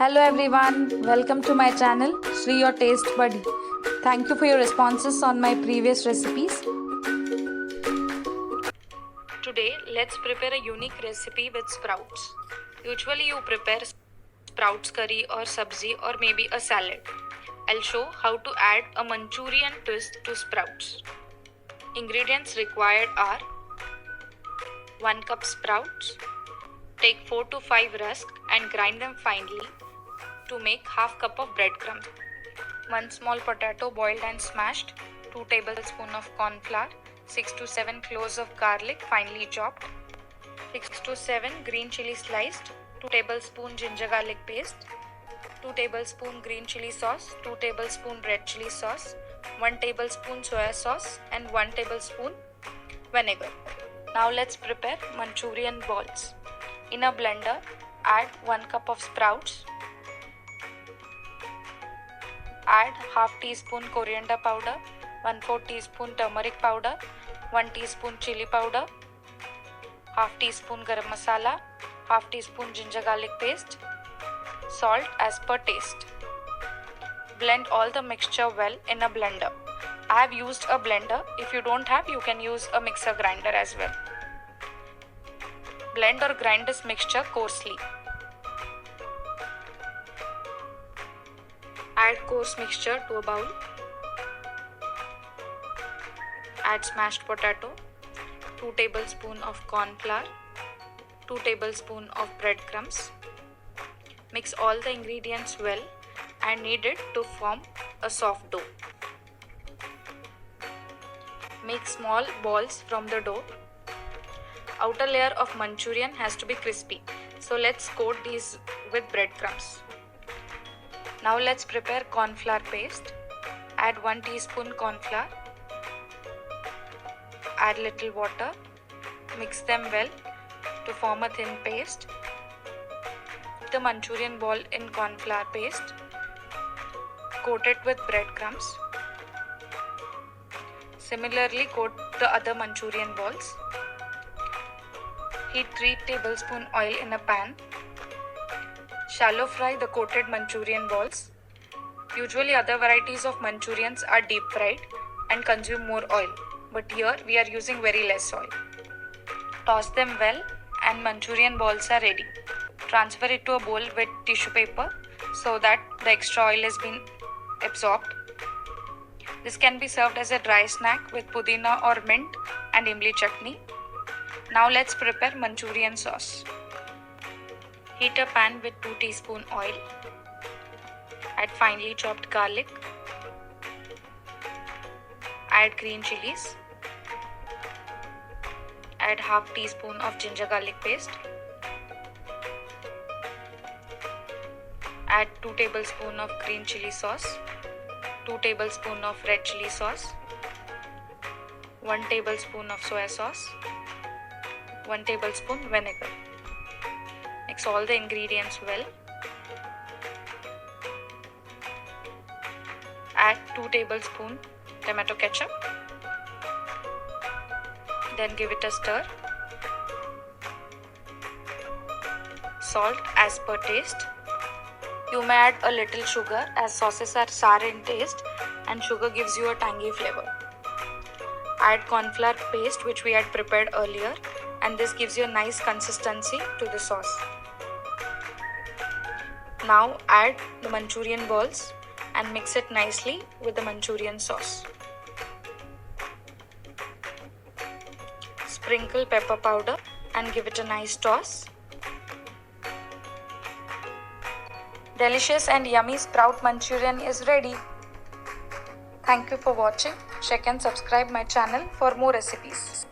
Hello everyone, welcome to my channel Shri Your Taste Buddy. Thank you for your responses on my previous recipes. Today let's prepare a unique recipe with sprouts. Usually you prepare sprouts curry or sabzi or maybe a salad. I'll show how to add a Manchurian twist to sprouts. Ingredients required are 1 cup sprouts. Take 4 to 5 rusks and grind them finely to make half cup of breadcrumbs. 1 small potato boiled and smashed, 2 tablespoons of corn flour, 6 to 7 cloves of garlic finely chopped, 6 to 7 green chili sliced, 2 tablespoons ginger garlic paste, 2 tablespoons green chili sauce, 2 tablespoons red chili sauce, 1 tablespoon soya sauce and 1 tablespoon vinegar. Now let's prepare Manchurian balls. In a blender, add 1 cup of sprouts. Add half teaspoon coriander powder, 1/4 teaspoon turmeric powder, 1 teaspoon chili powder, half teaspoon garam masala, half teaspoon ginger garlic paste, salt as per taste. Blend all the mixture well in a blender. I have used a blender. If you don't have, you can use a mixer grinder as well. Blend or grind this mixture coarsely. Add coarse mixture to a bowl. Add smashed potato, 2 tablespoons of corn flour, 2 tablespoons of breadcrumbs. Mix all the ingredients well and knead it to form a soft dough. Make small balls from the dough. Outer layer of Manchurian has to be crispy, so let's coat these with breadcrumbs. Now let's prepare corn flour paste. Add 1 teaspoon corn flour. Add little water. Mix them well to form a thin paste. Put the Manchurian ball in corn flour paste. Coat it with breadcrumbs. Similarly, coat the other Manchurian balls. Heat 3 tablespoons oil in a pan. Shallow fry the coated Manchurian balls. Usually other varieties of Manchurians are deep fried and consume more oil, but here we are using very less oil. Toss them well and Manchurian balls are ready. Transfer it to a bowl with tissue paper so that the extra oil has been absorbed. This can be served as a dry snack with pudina or mint and imli chutney. Now let's prepare Manchurian sauce. Heat a pan with 2 teaspoons oil. Add finely chopped garlic. Add green chilies. Add half teaspoon of ginger garlic paste. Add 2 tablespoons of green chili sauce, 2 tablespoons of red chili sauce, 1 tablespoon of soya sauce, 1 tablespoon vinegar. Mix all the ingredients well. Add 2 tablespoons tomato ketchup. Then give it a stir. Salt as per taste. You may add a little sugar as sauces are sour in taste and sugar gives you a tangy flavor. Add corn flour paste which we had prepared earlier, and this gives you a nice consistency to the sauce. Now add the Manchurian balls and mix it nicely with the Manchurian sauce. Sprinkle pepper powder and give it a nice toss. Delicious and yummy sprout Manchurian is ready. Thank you for watching. Check and subscribe my channel for more recipes.